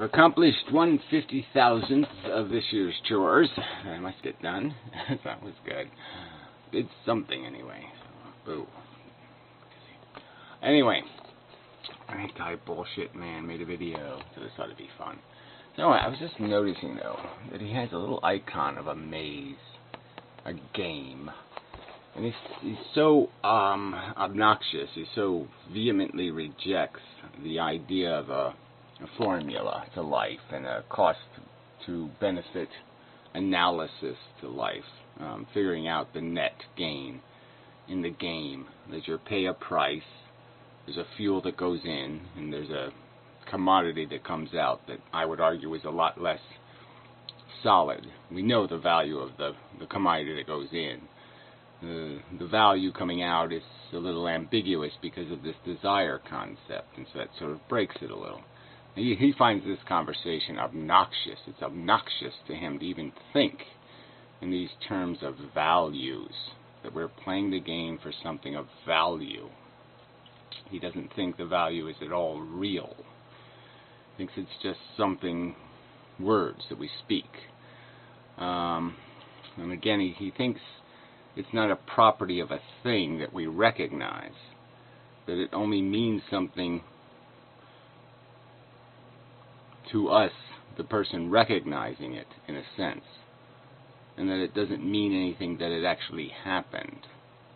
I've accomplished 1/50,000th of this year's chores that I must get done. That was good. Did something anyway. Boo. Anyway, bullshitman made a video, so this ought to be fun. So I was just noticing, though, that he has a little icon of a maze, a game. And he's so obnoxious, he so vehemently rejects the idea of a formula to life and a cost to benefit analysis to life, figuring out the net gain in the game. That you pay a price, there's a fuel that goes in, and there's a commodity that comes out that I would argue is a lot less solid. We know the value of the commodity that goes in. The value coming out is a little ambiguous because of this desire concept, and so that sort of breaks it a little. He finds this conversation obnoxious. It's obnoxious to him to even think in these terms of values, that we're playing the game for something of value. He doesn't think the value is at all real. He thinks it's just something, words that we speak. And again, he thinks it's not a property of a thing that we recognize, that it only means something to us, the person recognizing it, in a sense, and that it doesn't mean anything that it actually happened,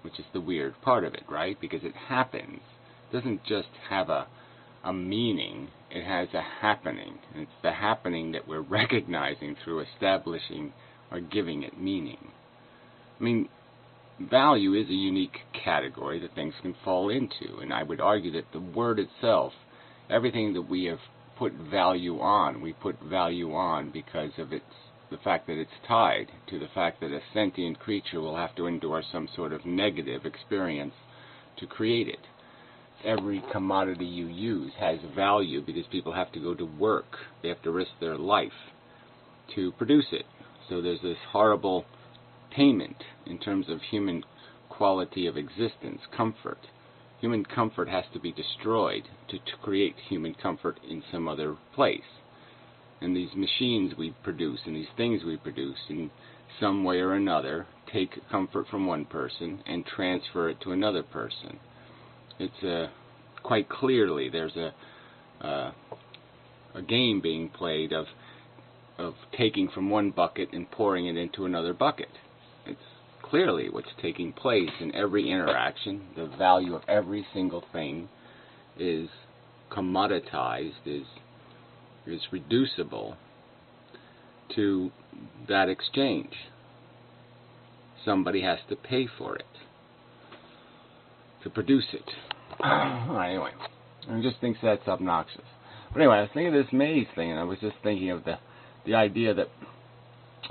which is the weird part of it, right? Because it happens. It doesn't just have a meaning, it has a happening, and it's the happening that we're recognizing through establishing or giving it meaning. I mean, value is a unique category that things can fall into, and I would argue that the word itself, everything that we have put value on, we put value on because of the fact that it's tied to the fact that a sentient creature will have to endure some sort of negative experience to create it. Every commodity you use has value because people have to go to work. They have to risk their life to produce it. So there's this horrible payment in terms of human quality of existence, comfort. Human comfort has to be destroyed to create human comfort in some other place. And these machines we produce and these things we produce in some way or another take comfort from one person and transfer it to another person. It's quite clearly there's a game being played of taking from one bucket and pouring it into another bucket. It's clearly what's taking place in every interaction. The value of every single thing is commoditized, is reducible to that exchange. Somebody has to pay for it to produce it. Anyway, I just think that's obnoxious. But anyway, I was thinking of this maze thing, and I was just thinking of the idea that,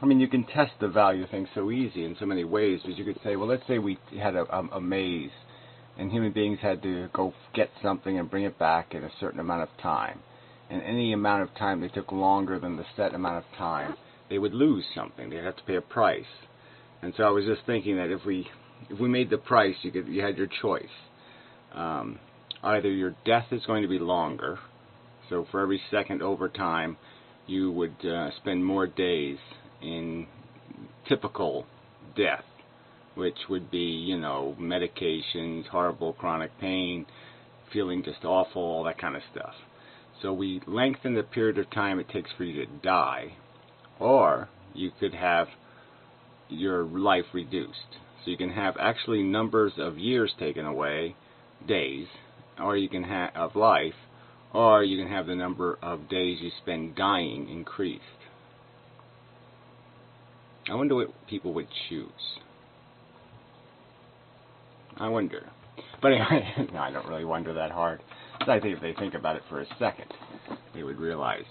I mean, you can test the value of things so easy in so many ways, because you could say, well, let's say we had a maze, and human beings had to go get something and bring it back in a certain amount of time. And any amount of time they took longer than the set amount of time, they would lose something. They'd have to pay a price. And so I was just thinking that if we made the price, you had your choice. Either your death is going to be longer, so for every second over time, you would spend more days in typical death, which would be, medications, horrible chronic pain, feeling just awful, all that kind of stuff. So we lengthen the period of time it takes for you to die, or you could have your life reduced. So you can have actually numbers of years taken away, days, or you can have life, or you can have the number of days you spend dying increased. I wonder what people would choose. I wonder. But anyway, no, I don't really wonder that hard. I think if they think about it for a second, they would realize,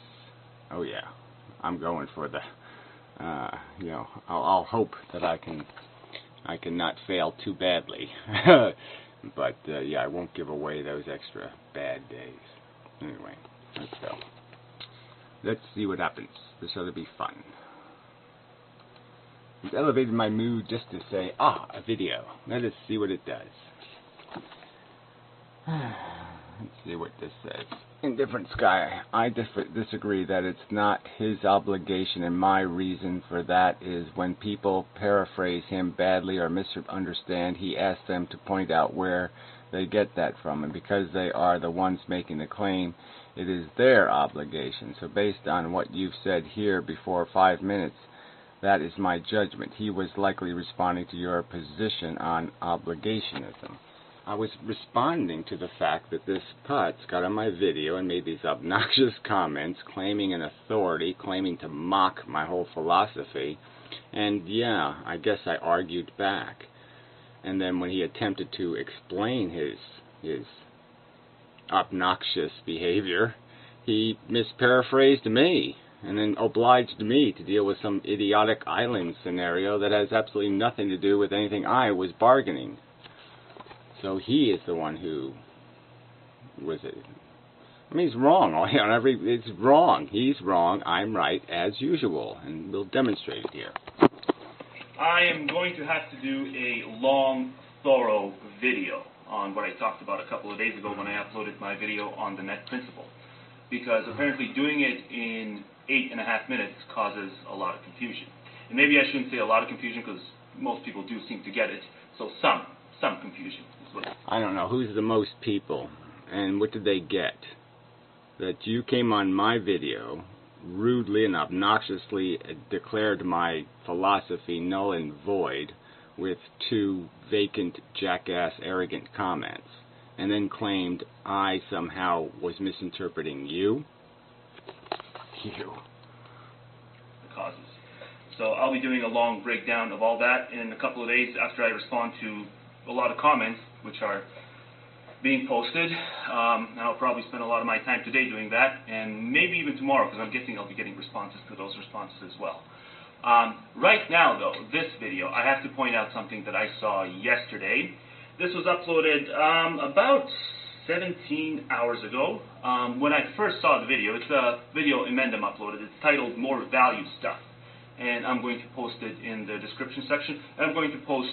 oh yeah, I'm going for the, I'll hope that I can not fail too badly. But yeah, I won't give away those extra bad days. Anyway, let's go. Let's see what happens. This ought to be fun. It's elevated my mood just to say, a video. Let us see what it does. Let's see what this says. Indifferent Sky, I disagree that it's not his obligation, and my reason for that is when people paraphrase him badly or misunderstand, he asks them to point out where they get that from, and because they are the ones making the claim, it is their obligation. So based on what you've said here before 5 minutes, that is my judgment. He was likely responding to your position on obligationism. I was responding to the fact that this putz got on my video and made these obnoxious comments, claiming an authority, claiming to mock my whole philosophy, and yeah, I guess I argued back. And then when he attempted to explain his obnoxious behavior, he misparaphrased me, and then obliged me to deal with some idiotic island scenario that has absolutely nothing to do with anything I was bargaining. So he is the one who was it. I mean, he's wrong. It's wrong. He's wrong. I'm right, as usual, and we'll demonstrate it here. I am going to have to do a long, thorough video on what I talked about a couple of days ago when I uploaded my video on the net principle, because apparently doing it in 8.5 minutes causes a lot of confusion. And maybe I shouldn't say a lot of confusion, because most people do seem to get it. So some confusion. I don't know who's the most people, and what did they get? That you came on my video, rudely and obnoxiously declared my philosophy null and void with 2 vacant, jackass, arrogant comments, and then claimed I somehow was misinterpreting you? You. The causes. So I'll be doing a long breakdown of all that in a couple of days after I respond to a lot of comments which are being posted. I'll probably spend a lot of my time today doing that, and maybe even tomorrow, because I'm guessing I'll be getting responses to those responses as well. Right now, though, this video, I have to point out something that I saw yesterday. This was uploaded about 17 hours ago. When I first saw the video, it's a video Inmendham uploaded. It's titled More Value Stuff, and I'm going to post it in the description section, and I'm going to post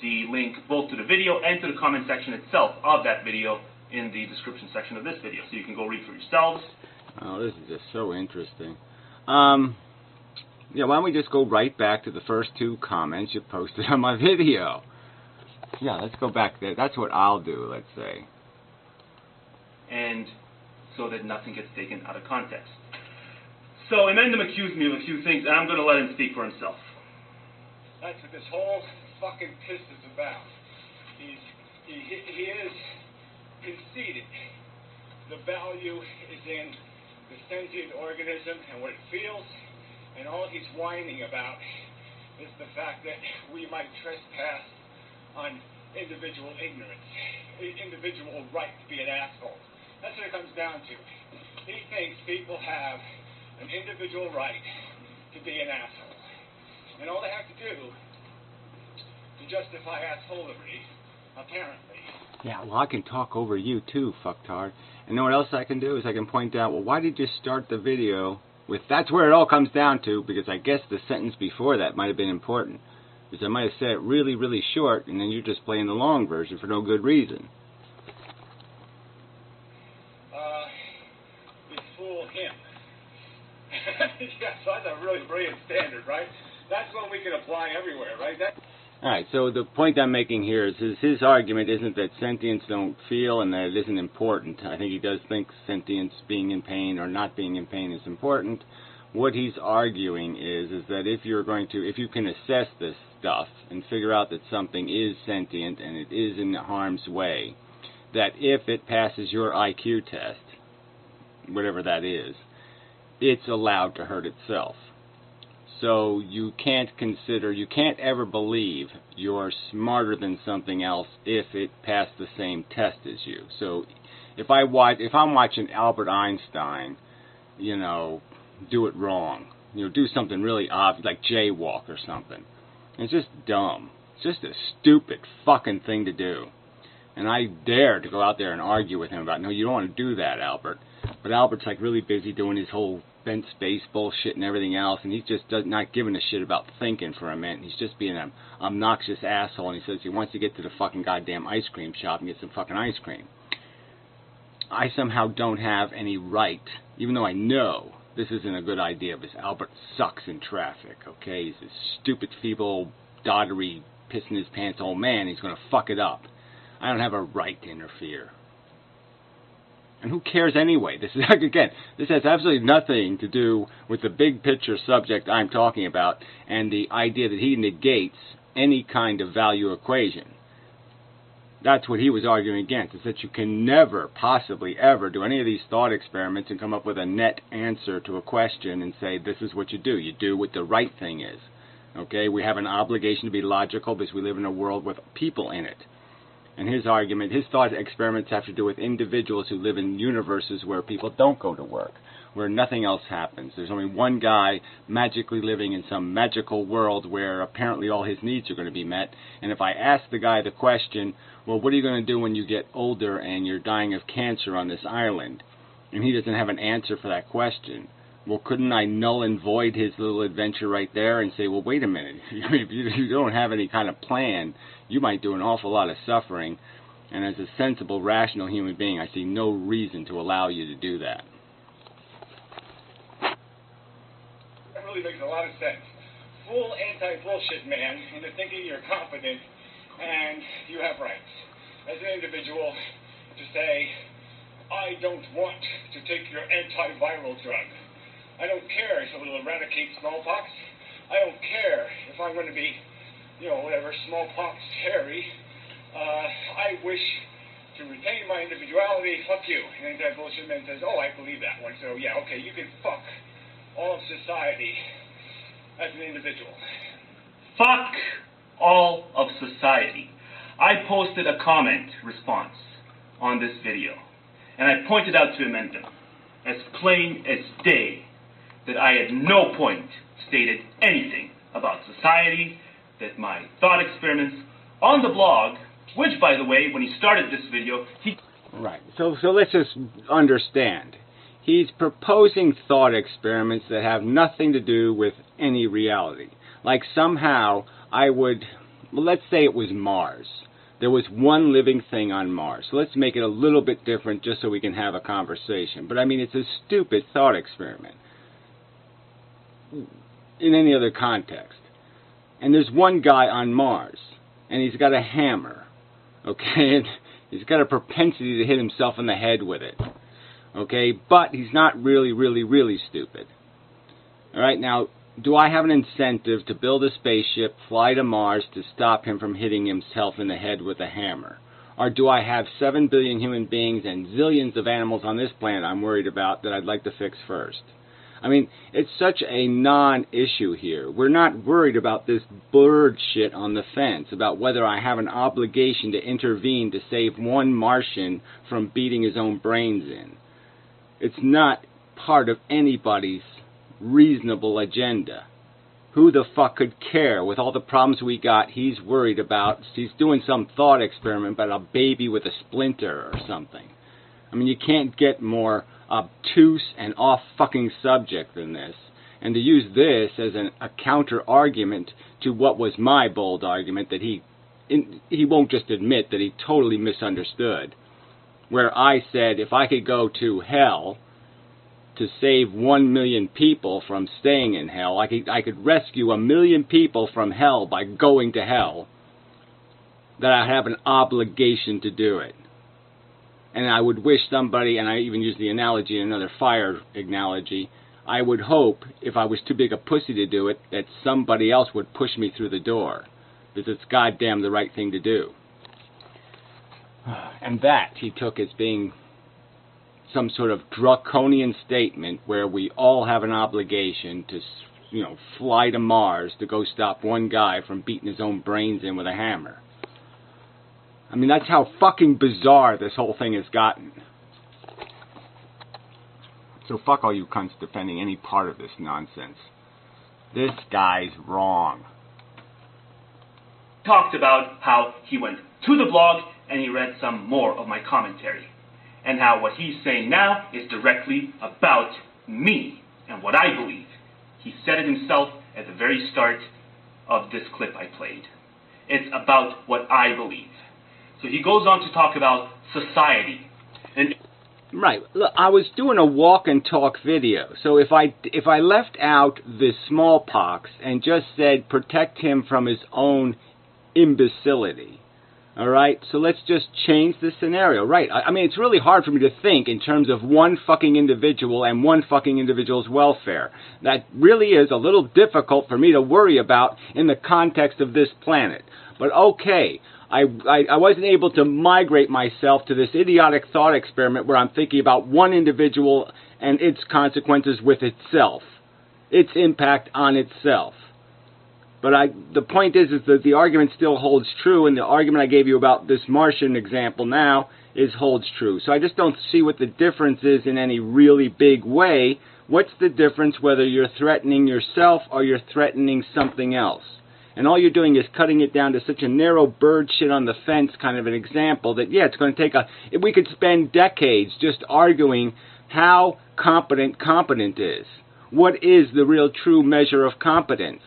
the link both to the video and to the comment section itself of that video in the description section of this video, so you can go read for yourselves. Oh, this is just so interesting. Yeah, why don't we just go right back to the first 2 comments you posted on my video? Yeah, let's go back there. That's what I'll do, let's say. And so that nothing gets taken out of context. So Inmendham accused me of a few things, and I'm going to let him speak for himself. That's what this whole fucking piss is about. He is conceited. The value is in the sentient organism and what it feels, and all he's whining about is the fact that we might trespass on individual ignorance, individual right to be an asshole. That's what it comes down to. He thinks people have an individual right to be an asshole. And all they have to do to justify assholery, apparently. Yeah, well, I can talk over you too, fucktard. And know what else I can do is I can point out, well, why did you start the video with, that's where it all comes down to, because I guess the sentence before that might have been important. Because I might have said it really, really short, and then you're just playing the long version for no good reason. We fool him. Yeah, so that's a really brilliant standard, right? That's one we can apply everywhere, right? Alright, so the point I'm making here is his argument isn't that sentients don't feel and that it isn't important. I think he does think sentience, being in pain or not being in pain, is important. What he's arguing is that if you can assess this stuff and figure out that something is sentient and it is in harm's way, that if it passes your IQ test, whatever that is, it's allowed to hurt itself. So you can't ever believe you're smarter than something else if it passed the same test as you. So if I'm watching Albert Einstein, do it wrong, do something really obvious, like jaywalk or something, it's just dumb. It's just a stupid fucking thing to do. And I dare to go out there and argue with him about, no, you don't want to do that, Albert. But Albert's like really busy doing his whole bent space bullshit and everything else, and he's just not giving a shit about thinking for a minute. He's just being an obnoxious asshole, and he says he wants to get to the fucking goddamn ice cream shop and get some fucking ice cream. I somehow don't have any right, even though I know this isn't a good idea, because Albert sucks in traffic, okay? He's this stupid, feeble, doddery, pissing his pants old man. He's going to fuck it up. I don't have a right to interfere. And who cares anyway? This is, again, this has absolutely nothing to do with the big picture subject I'm talking about and the idea that he negates any kind of value equation. That's what he was arguing against, is that you can never, possibly ever, do any of these thought experiments and come up with a net answer to a question and say, this is what you do. You do what the right thing is. Okay? We have an obligation to be logical because we live in a world with people in it. And his argument, his thought experiments have to do with individuals who live in universes where people don't go to work, where nothing else happens. There's only one guy magically living in some magical world where apparently all his needs are going to be met. And if I ask the guy the question, well, what are you going to do when you get older and you're dying of cancer on this island? And he doesn't have an answer for that question. Well, couldn't I null and void his little adventure right there and say, well, wait a minute, if you don't have any kind of plan, you might do an awful lot of suffering, and as a sensible, rational human being, I see no reason to allow you to do that. That really makes a lot of sense. Full anti-bullshit man into thinking you're competent and you have rights. As an individual, to say, I don't want to take your antiviral drug. I don't care if it will eradicate smallpox. I don't care if I'm going to be, whatever, smallpox Harry. I wish to retain my individuality. Fuck you. And that bullshit man says, oh, I believe that one. So, yeah, okay, you can fuck all of society as an individual. Fuck all of society. I posted a comment response on this video, and I pointed out to Inmendham, as plain as day, that I at no point stated anything about society, that my thought experiments on the blog, which, by the way, when he started this video, he... Right, so let's just understand. He's proposing thought experiments that have nothing to do with any reality. Like somehow I would, well, let's say it was Mars. There was one living thing on Mars. So let's make it a little bit different just so we can have a conversation. But I mean, it's a stupid thought experiment in any other context. And there's one guy on Mars, and he's got a hammer, okay? And he's got a propensity to hit himself in the head with it, okay? But he's not really stupid. All right, now, do I have an incentive to build a spaceship, fly to Mars to stop him from hitting himself in the head with a hammer? Or do I have 7 billion human beings and zillions of animals on this planet I'm worried about that I'd like to fix first? I mean, it's such a non-issue here. We're not worried about this bird shit on the fence, about whether I have an obligation to intervene to save one Martian from beating his own brains in. It's not part of anybody's reasonable agenda. Who the fuck could care? With all the problems we got, he's worried about, he's doing some thought experiment about a baby with a splinter or something. I mean, you can't get more obtuse and off-fucking subject than this. And to use this as a counter-argument to what was my bold argument that he won't just admit that he totally misunderstood, where I said if I could go to hell to save 1 million people from staying in hell, I could rescue 1 million people from hell by going to hell, that I have an obligation to do it. And I would wish somebody, and I even use the analogy, another fire analogy, I would hope, if I was too big a pussy to do it, that somebody else would push me through the door. Because it's goddamn the right thing to do. And that he took as being some sort of draconian statement where we all have an obligation to, fly to Mars to go stop one guy from beating his own brains in with a hammer. I mean, that's how fucking bizarre this whole thing has gotten. So fuck all you cunts defending any part of this nonsense. This guy's wrong. Talked about how he went to the blog and he read some more of my commentary. And how what he's saying now is directly about me and what I believe. He said it himself at the very start of this clip I played. It's about what I believe. So he goes on to talk about society. And Right. Look, I was doing a walk and talk video. So if I left out the smallpox and just said protect him from his own imbecility, all right? So let's just change the scenario. Right. I mean, it's really hard for me to think in terms of one fucking individual and one fucking individual's welfare. That really is a little difficult for me to worry about in the context of this planet. But okay. I wasn't able to migrate myself to this idiotic thought experiment where I'm thinking about one individual and its consequences with itself, its impact on itself. But the point is that the argument still holds true, and the argument I gave you about this Martian example now holds true. So I just don't see what the difference is in any really big way. What's the difference whether you're threatening yourself or you're threatening something else? And all you're doing is cutting it down to such a narrow bird shit on the fence kind of an example that, yeah, it's going to take we could spend decades just arguing how competent is. What is the real true measure of competence?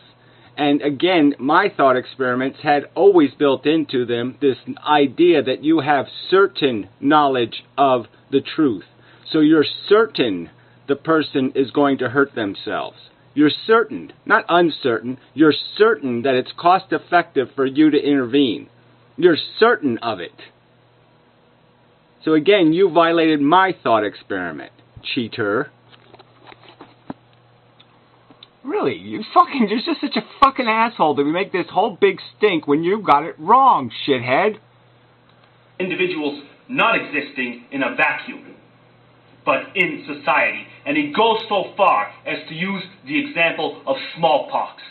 And again, my thought experiments had always built into them this idea that you have certain knowledge of the truth. So you're certain the person is going to hurt themselves. You're certain, not uncertain, you're certain that it's cost effective for you to intervene. You're certain of it. So again, you violated my thought experiment, cheater. Really, you're just such a fucking asshole that we make this whole big stink when you got it wrong, shithead. Individuals not existing in a vacuum, but in society. And he goes so far as to use the example of smallpox.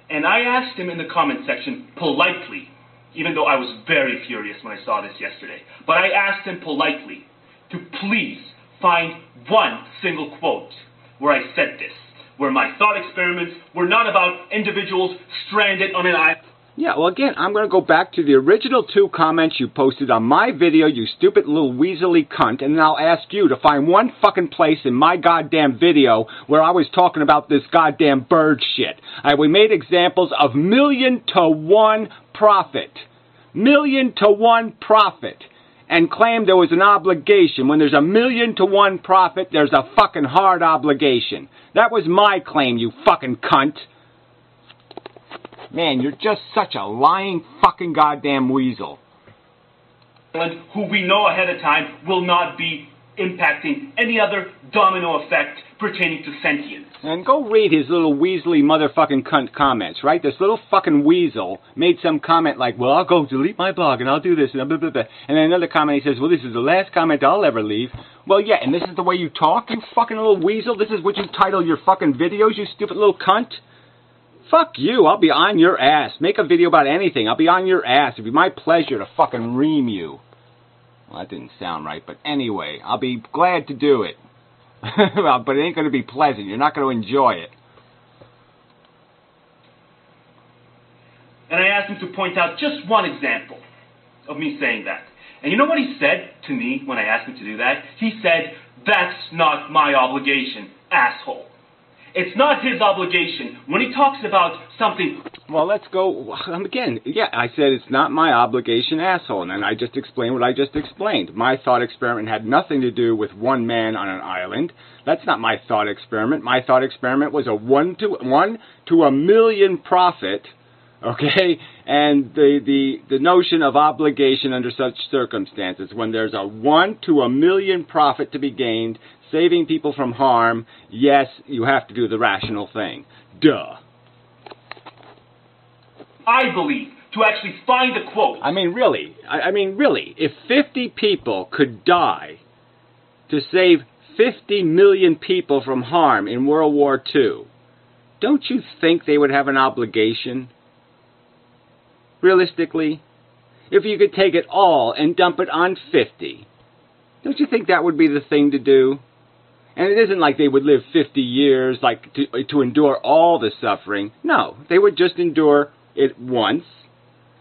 And I asked him in the comment section politely, even though I was very furious when I saw this yesterday, but I asked him politely to please find one single quote where I said this, where my thought experiments were not about individuals stranded on an island. Yeah, well, again, I'm going to go back to the original 2 comments you posted on my video, you stupid little weaselly cunt, and then I'll ask you to find one fucking place in my goddamn video where I was talking about this goddamn bird shit. We made examples of 1,000,000 to 1 profit. 1,000,000 to 1 profit. And claimed there was an obligation. When there's 1,000,000 to 1 profit, there's a fucking hard obligation. That was my claim, you fucking cunt. Man, you're just such a lying fucking goddamn weasel. Who we know ahead of time will not be impacting any other domino effect pertaining to sentience. And go read his little weaselly motherfucking cunt comments, right? This little fucking weasel made some comment like, well, I'll go delete my blog and I'll do this and blah, blah, blah. And then another comment, he says, well, this is the last comment I'll ever leave. Well, yeah, and this is the way you talk, you fucking little weasel? This is what you title your fucking videos, you stupid little cunt? Fuck you, I'll be on your ass. Make a video about anything, I'll be on your ass. It'd be my pleasure to fucking ream you. Well, that didn't sound right, but anyway, I'll be glad to do it. Well, but it ain't going to be pleasant. You're not going to enjoy it. And I asked him to point out just one example of me saying that. And you know what he said to me when I asked him to do that? He said, that's not my obligation, asshole. It's not his obligation. When he talks about something... Well, let's go again. Yeah, I said it's not my obligation, asshole. And then I just explained what I just explained. My thought experiment had nothing to do with one man on an island. That's not my thought experiment. My thought experiment was a 1 to 1,000,000 profit, okay? And the notion of obligation under such circumstances, when there's a 1 to 1,000,000 profit to be gained, saving people from harm, yes, you have to do the rational thing. Duh. I believe, to actually find a quote. I mean, really, if 50 people could die to save 50 million people from harm in World War II, don't you think they would have an obligation? Realistically, if you could take it all and dump it on 50, don't you think that would be the thing to do? And it isn't like they would live 50 years like to endure all the suffering. No, they would just endure it once,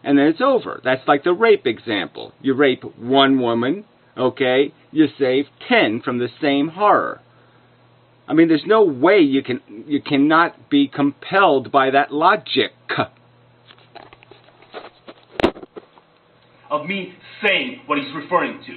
and then it's over. That's like the rape example. You rape one woman, okay, you save 10 from the same horror. I mean, there's no way you cannot be compelled by that logic. Of me saying what he's referring to.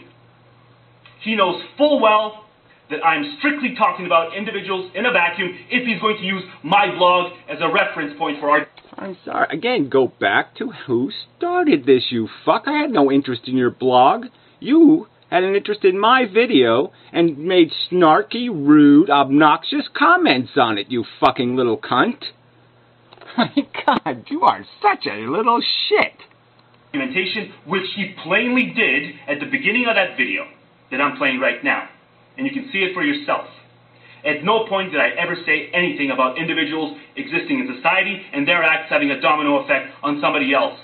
he knows full well that I'm strictly talking about individuals in a vacuum if he's going to use my blog as a reference point for our... I'm sorry. Again, go back to who started this, you fuck. I had no interest in your blog. You had an interest in my video and made snarky, rude, obnoxious comments on it, you fucking little cunt. My God, you are such a little shit. Documentation, which he plainly did at the beginning of that video that I'm playing right now. And you can see it for yourself. At no point did I ever say anything about individuals existing in society and their acts having a domino effect on somebody else.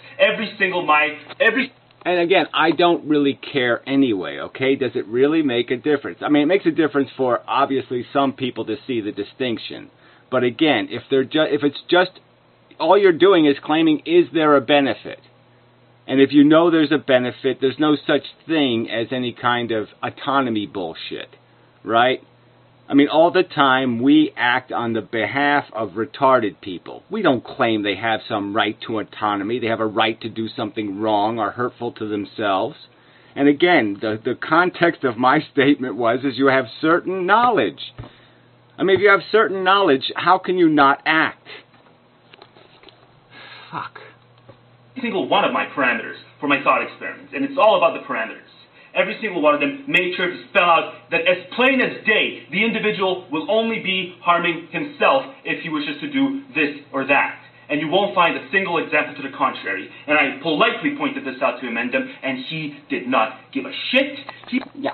And again, I don't really care anyway, okay? Does it really make a difference? I mean, it makes a difference for, obviously, some people to see the distinction. But again, if it's just, all you're doing is claiming, is there a benefit? And if you know there's a benefit, there's no such thing as any kind of autonomy bullshit, right? I mean, all the time we act on the behalf of retarded people. We don't claim they have some right to autonomy. They have a right to do something wrong or hurtful to themselves. And again, the context of my statement is you have certain knowledge. I mean, if you have certain knowledge, how can you not act? Fuck. Every single one of my parameters for my thought experiments, and it's all about the parameters. Every single one of them made sure to spell out that as plain as day, the individual will only be harming himself if he wishes to do this or that. And you won't find a single example to the contrary. And I politely pointed this out to Inmendham, and he did not give a shit.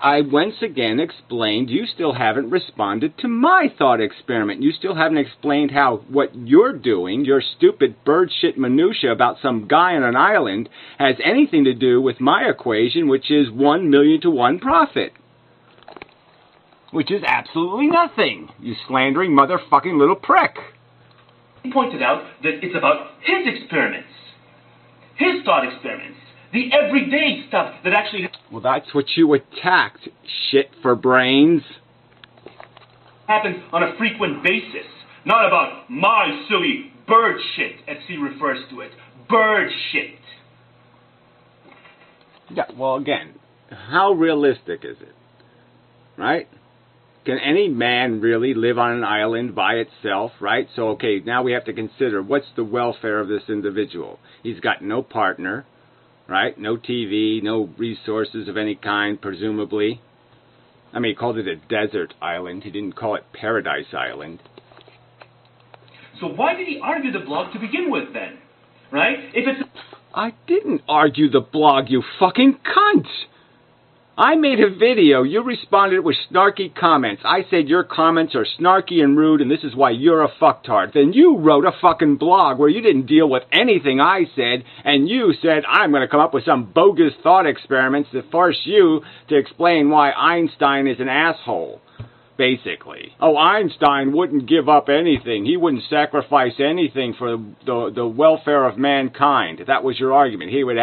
I once again explained you still haven't responded to my thought experiment. You still haven't explained how what you're doing, your stupid bird shit minutia about some guy on an island, has anything to do with my equation, which is 1 million to 1 profit. Which is absolutely nothing, you slandering motherfucking little prick. He pointed out that it's about his experiments, his thought experiments, the everyday stuff that actually... Well, that's what you attacked, shit for brains. ...happens on a frequent basis, not about my silly bird shit, as he refers to it. Bird shit. Yeah, well, again, how realistic is it? Right? Can any man really live on an island by itself, right? So, okay, now we have to consider what's the welfare of this individual. He's got no partner, right? No TV, no resources of any kind, presumably. I mean, he called it a desert island. He didn't call it Paradise Island. So why did he argue the blog to begin with, then? Right? If it's... I didn't argue the blog, you fucking cunt! I made a video, you responded with snarky comments. I said your comments are snarky and rude and this is why you're a fucktard. Then you wrote a fucking blog where you didn't deal with anything I said, and you said I'm going to come up with some bogus thought experiments to force you to explain why Einstein is an asshole. Basically. Oh, Einstein wouldn't give up anything. He wouldn't sacrifice anything for the welfare of mankind. That was your argument. He would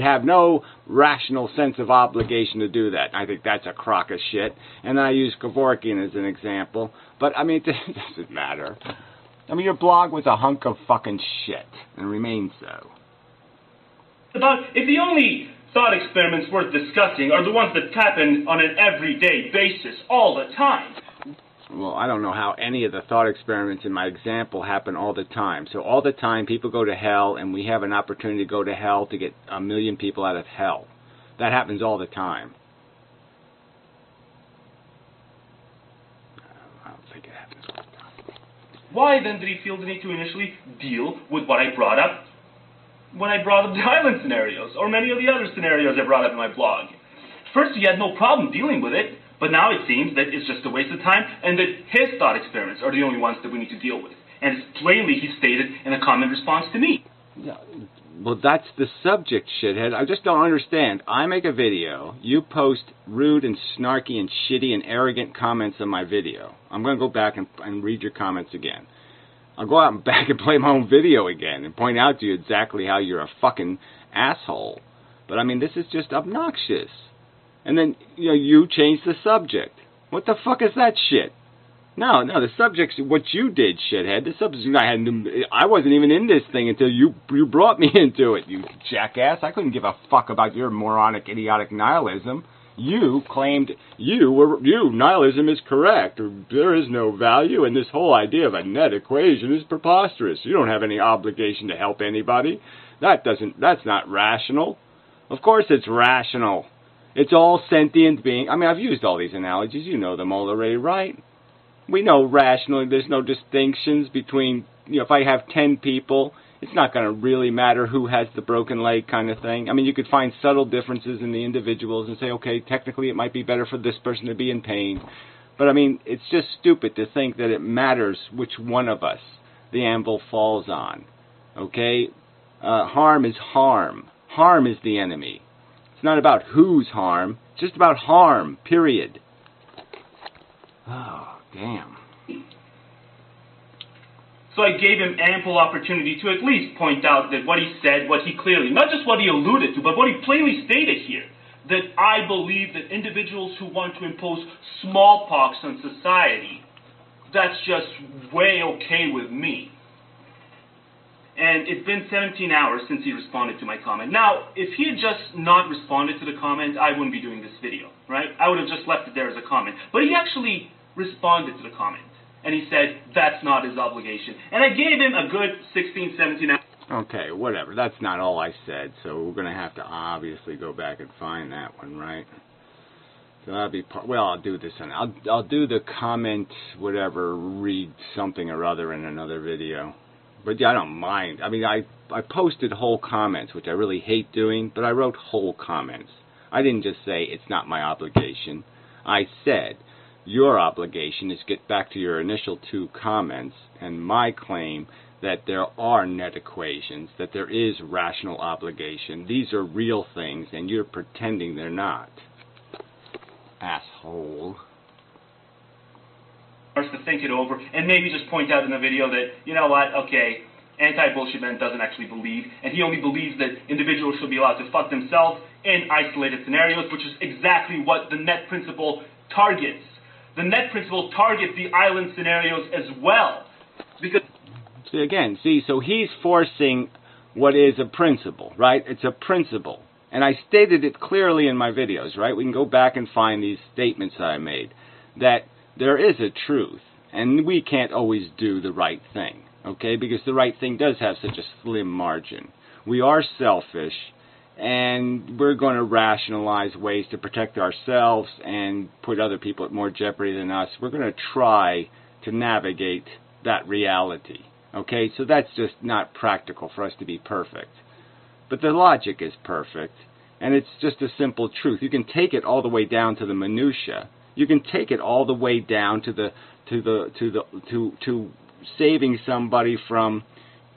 have no rational sense of obligation to do that. I think that's a crock of shit. And then I use Kevorkian as an example. But, I mean, it doesn't matter. I mean, your blog was a hunk of fucking shit. And remains so. About if the only thought experiments worth discussing are the ones that happen on an everyday basis, all the time. Well, I don't know how any of the thought experiments in my example happen all the time. So all the time people go to hell, and we have an opportunity to go to hell to get 1 million people out of hell. That happens all the time. I don't think it happens all the time. Why then did he feel the need to initially deal with what I brought up when I brought up the island scenarios, or many of the other scenarios I brought up in my blog? First, he had no problem dealing with it, but now it seems that it's just a waste of time, and that his thought experiments are the only ones that we need to deal with. And it's plainly he stated in a comment response to me. Yeah, well, that's the subject, shithead. I just don't understand. I make a video, you post rude and snarky and shitty and arrogant comments on my video. I'm going to go back and read your comments again. I'll go out and back and play my own video again and point out to you exactly how you're a fucking asshole. But, I mean, this is just obnoxious. And then, you change the subject. What the fuck is that shit? No, the subject's what you did, shithead. The subject, I wasn't even in this thing until you brought me into it, you jackass. I couldn't give a fuck about your moronic, idiotic nihilism. You claimed nihilism is correct, or there is no value, and this whole idea of a net equation is preposterous. You don't have any obligation to help anybody. That's not rational. Of course it's rational. It's all sentient being. I mean, I've used all these analogies. You know them all already, right? We know rationally there's no distinctions between, if I have 10 people, it's not going to really matter who has the broken leg kind of thing. I mean, you could find subtle differences in the individuals and say, okay, technically it might be better for this person to be in pain. But, I mean, it's just stupid to think that it matters which one of us the anvil falls on. Okay? Harm is harm. Harm is the enemy. It's not about whose harm. It's just about harm, period. Oh, damn. So I gave him ample opportunity to at least point out that what he said, what he clearly, not just what he alluded to, but what he plainly stated here, that I believe that individuals who want to impose smallpox on society, that's just way okay with me. And it's been 17 hours since he responded to my comment. Now, if he had just not responded to the comment, I wouldn't be doing this video, right? I would have just left it there as a comment. But he actually responded to the comment. And he said that's not his obligation. And I gave him a good 16, 17 hours. Okay, whatever. That's not all I said, so we're going to have to obviously go back and find that one, right? So that'll be well, I'll do this one. I'll do the comment, whatever, read something or other in another video. But yeah, I don't mind. I mean, I posted whole comments, which I really hate doing, but I wrote whole comments. I didn't just say it's not my obligation. I said your obligation is get back to your initial 2 comments and my claim that there are net equations, that there is rational obligation. These are real things, and you're pretending they're not. Asshole. To think it over, and maybe just point out in the video that, you know what, okay, anti-bullshitman doesn't actually believe, and he only believes that individuals should be allowed to fuck themselves in isolated scenarios, which is exactly what the net principle targets. The net principle targets the island scenarios as well. Because so he's forcing what is a principle, right? It's a principle. And I stated it clearly in my videos, right? We can go back and find these statements that I made, that there is a truth, and we can't always do the right thing, okay? Because the right thing does have such a slim margin. We are selfish, and we're going to rationalize ways to protect ourselves and put other people at more jeopardy than us. We're going to try to navigate that reality, okay? So that's just not practical for us to be perfect. But the logic is perfect, and it's just a simple truth. You can take it all the way down to the minutia. You can take it all the way down to saving somebody from,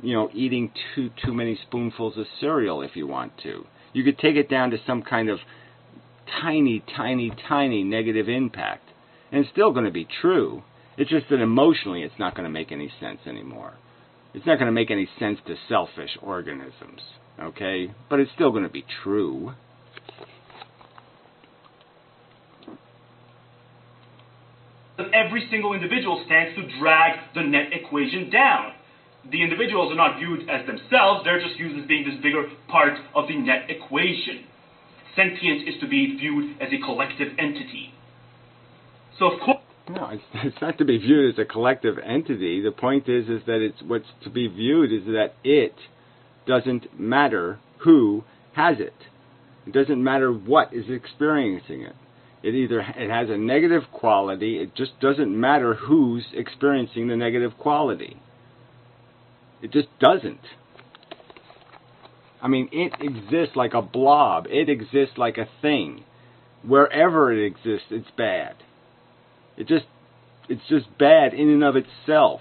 eating too many spoonfuls of cereal if you want to. You could take it down to some kind of tiny, tiny, tiny negative impact, and it's still going to be true. It's just that emotionally it's not going to make any sense anymore. It's not going to make any sense to selfish organisms, okay? But it's still going to be true. Every single individual stands to drag the net equation down. The individuals are not viewed as themselves, they're just viewed as being this bigger part of the net equation. Sentience is to be viewed as a collective entity. So of course... No, it's not to be viewed as a collective entity. The point is that it's what's to be viewed is that it doesn't matter who has it. It doesn't matter what is experiencing it. It has a negative quality. It just doesn't matter who's experiencing the negative quality. It just doesn't. I mean, it exists like a blob. It exists like a thing. Wherever it exists, it's bad. It's just bad in and of itself.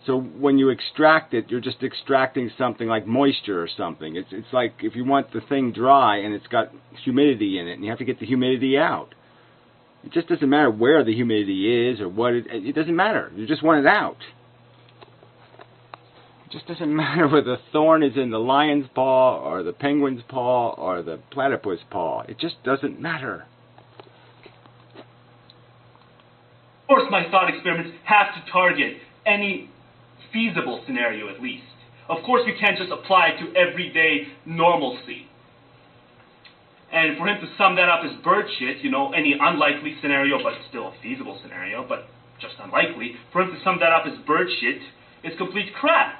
So when you extract it, you're just extracting something like moisture or something. It's like if you want the thing dry and it's got humidity in it, and you have to get the humidity out. It just doesn't matter where the humidity is or what it doesn't matter. You just want it out. It just doesn't matter whether the thorn is in the lion's paw or the penguin's paw or the platypus paw. It just doesn't matter. Of course, my thought experiments have to target any feasible scenario at least. Of course, you can't just apply it to everyday normalcy. And for him to sum that up as bird shit, you know, any unlikely scenario, but still a feasible scenario, but just unlikely, for him to sum that up as bird shit is complete crap.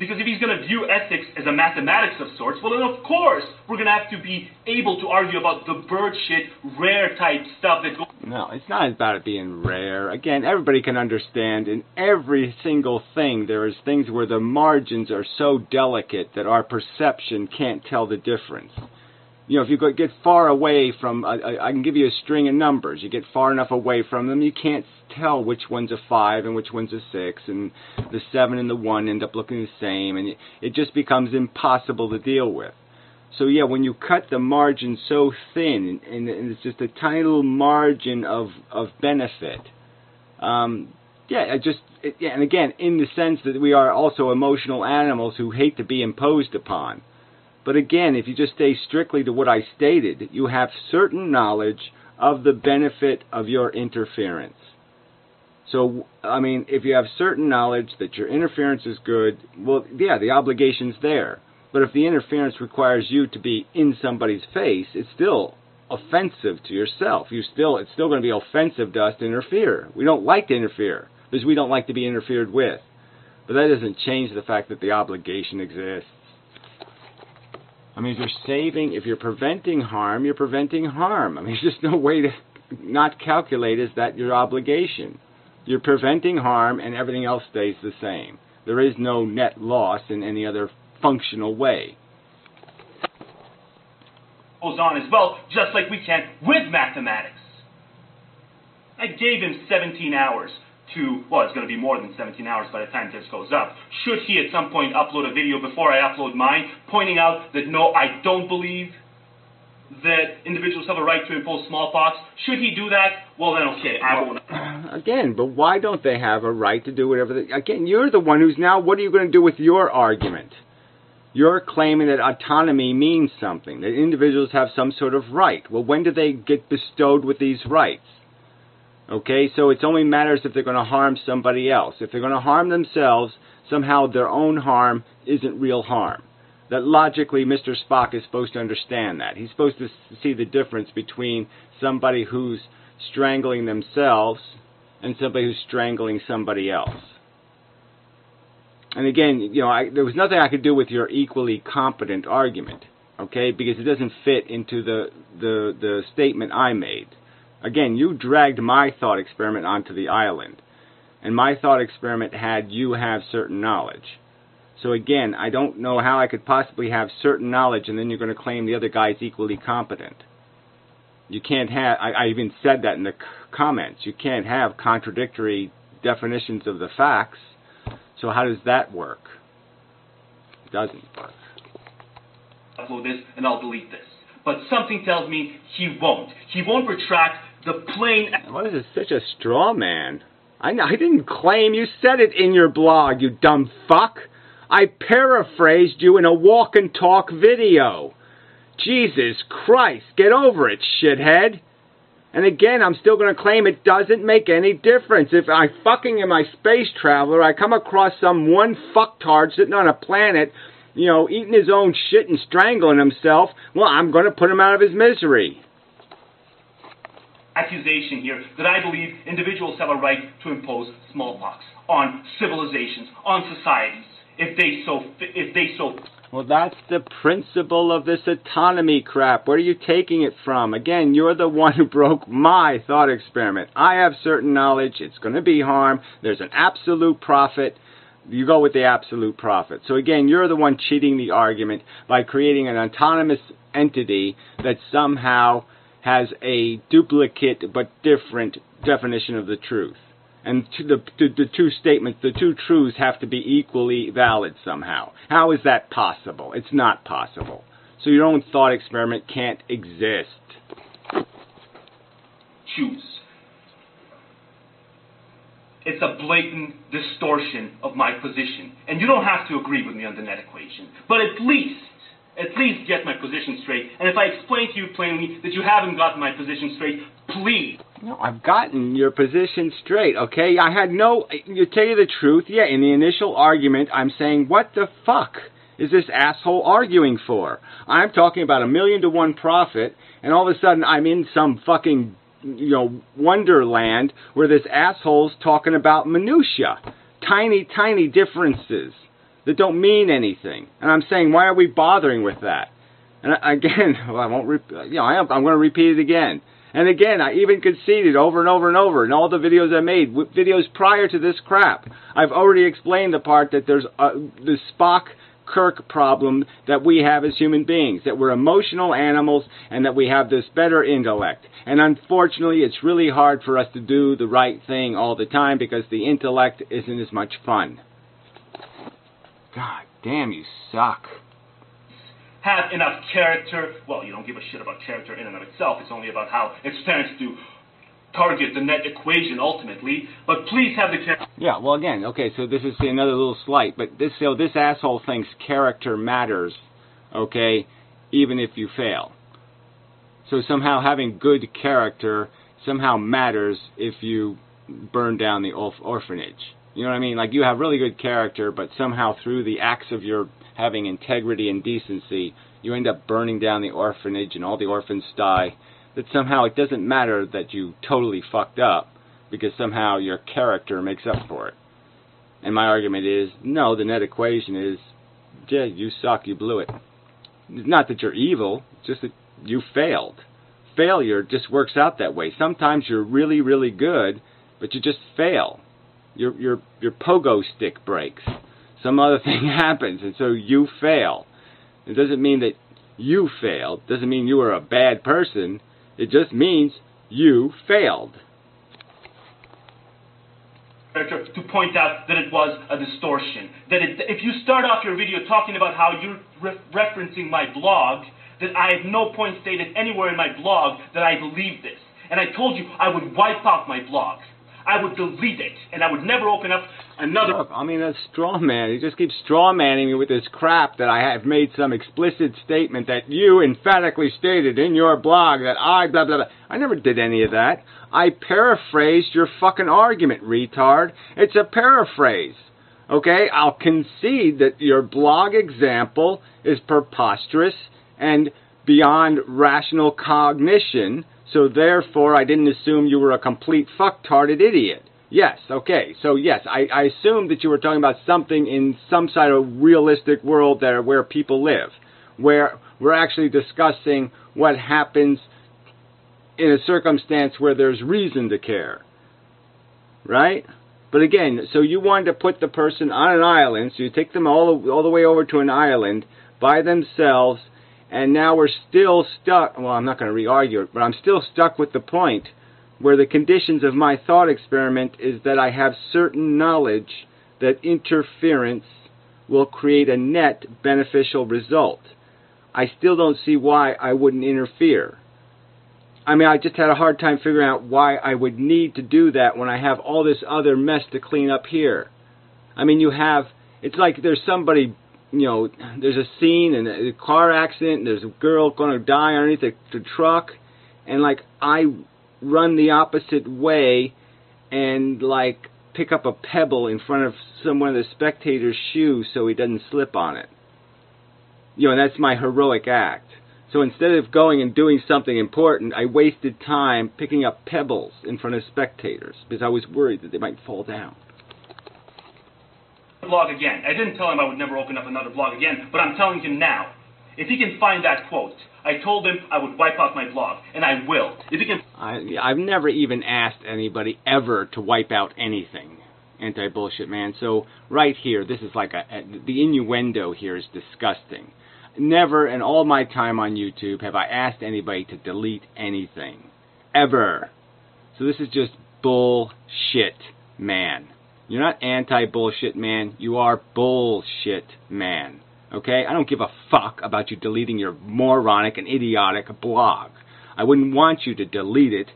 Because if he's going to view ethics as a mathematics of sorts, well then of course we're going to have to be able to argue about the bird shit, rare type stuff that goes... No, it's not about it being rare. Again, everybody can understand in every single thing there is things where the margins are so delicate that our perception can't tell the difference. You know, if you get far away from, I can give you a string of numbers. You get far enough away from them, you can't tell which one's a 5 and which one's a 6, and the 7 and the 1 end up looking the same, and it just becomes impossible to deal with. So yeah, when you cut the margin so thin, and it's just a tiny little margin of benefit, and again, in the sense that we are also emotional animals who hate to be imposed upon. But again, if you just stay strictly to what I stated, you have certain knowledge of the benefit of your interference. So, I mean, if you have certain knowledge that your interference is good, well, yeah, the obligation's there. But if the interference requires you to be in somebody's face, it's still offensive to yourself. It's still going to be offensive to us to interfere. We don't like to interfere because we don't like to be interfered with. But that doesn't change the fact that the obligation exists. I mean, if you're preventing harm, you're preventing harm. I mean, there's just no way to not calculate is that your obligation. You're preventing harm and everything else stays the same. There is no net loss in any other functional way. Goes on as well, just like we can with mathematics. I gave him 17 hours to, well, it's going to be more than 17 hours by the time this goes up. Should he at some point upload a video before I upload mine, pointing out that no, I don't believe that individuals have a right to impose smallpox? Should he do that? Well, then okay, I won't. Again, but why don't they have a right to do whatever they... Again, you're the one who's now... What are you going to do with your argument? You're claiming that autonomy means something, that individuals have some sort of right. Well, when do they get bestowed with these rights? Okay, so it only matters if they're going to harm somebody else. If they're going to harm themselves, somehow their own harm isn't real harm. That logically, Mr. Spock is supposed to understand that. He's supposed to see the difference between somebody who's strangling themselves and somebody who's strangling somebody else. And again, you know, there was nothing I could do with your equally competent argument, okay, because it doesn't fit into the statement I made. Again, you dragged my thought experiment onto the island, and my thought experiment had you have certain knowledge. So again, I don't know how I could possibly have certain knowledge and then you're going to claim the other guy's equally competent. You can't have, I even said that in the comments, you can't have contradictory definitions of the facts. So how does that work? It doesn't work. Upload this and I'll delete this. But something tells me he won't. He won't retract the plain... What is this, such a straw man? I didn't claim, you said it in your blog, you dumb fuck. I paraphrased you in a walk and talk video. Jesus Christ, get over it, shithead. And again, I'm still going to claim it doesn't make any difference. If I fucking am a space traveler, I come across some one fucktard sitting on a planet, you know, eating his own shit and strangling himself, well, I'm going to put him out of his misery. Accusation here that I believe individuals have a right to impose smallpox on civilizations, on societies, if they so... Well, that's the principle of this autonomy crap. Where are you taking it from? Again, you're the one who broke my thought experiment. I have certain knowledge. It's going to be harm. There's an absolute profit. You go with the absolute profit. So again, you're the one cheating the argument by creating an autonomous entity that somehow has a duplicate but different definition of the truth. And the two statements, the two truths have to be equally valid somehow. How is that possible? It's not possible. So your own thought experiment can't exist. Choose. It's a blatant distortion of my position. And you don't have to agree with me on the net equation. But at least get my position straight. And if I explain to you plainly that you haven't gotten my position straight, please. No, I've gotten your position straight, okay? I had no... You tell you the truth, yeah, in the initial argument, I'm saying, what the fuck? is this asshole arguing for? I'm talking about 1,000,000 to 1 profit, and all of a sudden I'm in some fucking, wonderland where this asshole's talking about minutia. Tiny, tiny differences that don't mean anything. And I'm saying, why are we bothering with that? And again, well, I won't. I'm going to repeat it again. And again, I even conceded over and over and over in all the videos I made, videos prior to this crap. I've already explained the part that there's the Spock-Kirk problem that we have as human beings, that we're emotional animals and that we have this better intellect. And unfortunately, it's really hard for us to do the right thing all the time because the intellect isn't as much fun. God damn, you suck. Have enough character. Well, you don't give a shit about character in and of itself. It's only about how it stands to target the net equation ultimately. But please have the character. Yeah, well, again, okay, so this is another little slight, but this asshole thinks character matters, okay, even if you fail. So somehow having good character somehow matters if you burn down the orphanage. You know what I mean? Like, you have really good character, but somehow through the acts of your having integrity and decency, you end up burning down the orphanage and all the orphans die. That somehow it doesn't matter that you totally fucked up, because somehow your character makes up for it. And my argument is, no, the net equation is, yeah, you suck, you blew it. It's not that you're evil, it's just that you failed. Failure just works out that way. Sometimes you're really, really good, but you just fail. Your pogo stick breaks. Some other thing happens, and so you fail. It doesn't mean that you failed. It doesn't mean you were a bad person. It just means you failed. To point out that it was a distortion. That if you start off your video talking about how you're referencing my blog, that I at no point stated anywhere in my blog that I believe this. And I told you I would wipe out my blog. I would delete it, and I would never open up another... Look, I mean, a straw man. He just keeps straw manning me with this crap that I have made some explicit statement that you emphatically stated in your blog that I blah, blah, blah. I never did any of that. I paraphrased your fucking argument, retard. It's a paraphrase. Okay? I'll concede that your blog example is preposterous and beyond rational cognition. So therefore, I didn't assume you were a complete fucktarded idiot. Yes, okay. So yes, I assumed that you were talking about something in some sort of realistic world there where people live, where we're actually discussing what happens in a circumstance where there's reason to care. Right? But again, so you wanted to put the person on an island, so you take them all the way over to an island by themselves. And now we're still stuck, well, I'm not going to re-argue it, but I'm still stuck with the point where the conditions of my thought experiment is that I have certain knowledge that interference will create a net beneficial result. I still don't see why I wouldn't interfere. I mean, I just had a hard time figuring out why I would need to do that when I have all this other mess to clean up here. I mean, it's like there's somebody... there's a scene in a car accident, and there's a girl going to die underneath the truck, and, like, I run the opposite way and, like, pick up a pebble in front of one of the spectator's shoes so he doesn't slip on it. And that's my heroic act. So instead of going and doing something important, I wasted time picking up pebbles in front of spectators because I was worried that they might fall down. Blog again. I didn't tell him I would never open up another blog again, but I'm telling him now. If he can find that quote, I told him I would wipe out my blog, and I will. If he can... I've never even asked anybody ever to wipe out anything, anti-bullshit man. So right here, this is like the innuendo here is disgusting. Never in all my time on YouTube have I asked anybody to delete anything. Ever. So this is just bullshit, man. You're not anti-bullshit, man. You are bullshit, man. Okay? I don't give a fuck about you deleting your moronic and idiotic blog. I wouldn't want you to delete it.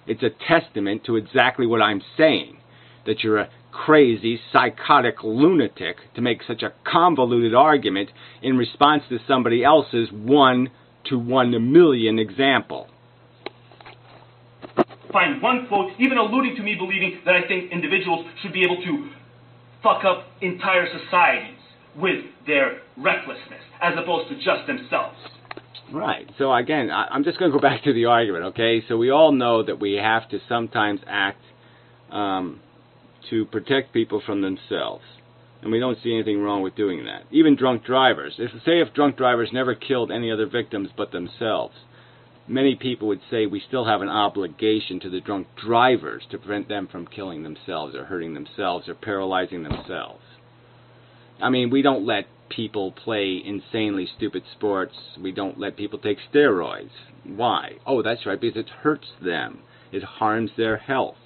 It's a testament to exactly what I'm saying. That you're a crazy, psychotic lunatic to make such a convoluted argument in response to somebody else's 1 to 1 million example. Find one quote, even alluding to me believing that I think individuals should be able to fuck up entire societies. with their recklessness, as opposed to just themselves. Right. So again, I'm just going to go back to the argument, okay? So we all know that we have to sometimes act to protect people from themselves. And we don't see anything wrong with doing that. Even drunk drivers. If drunk drivers never killed any other victims but themselves, many people would say we still have an obligation to the drunk drivers to prevent them from killing themselves or hurting themselves or paralyzing themselves. I mean, we don't let people play insanely stupid sports. We don't let people take steroids. Why? Oh, that's right, because it hurts them. It harms their health.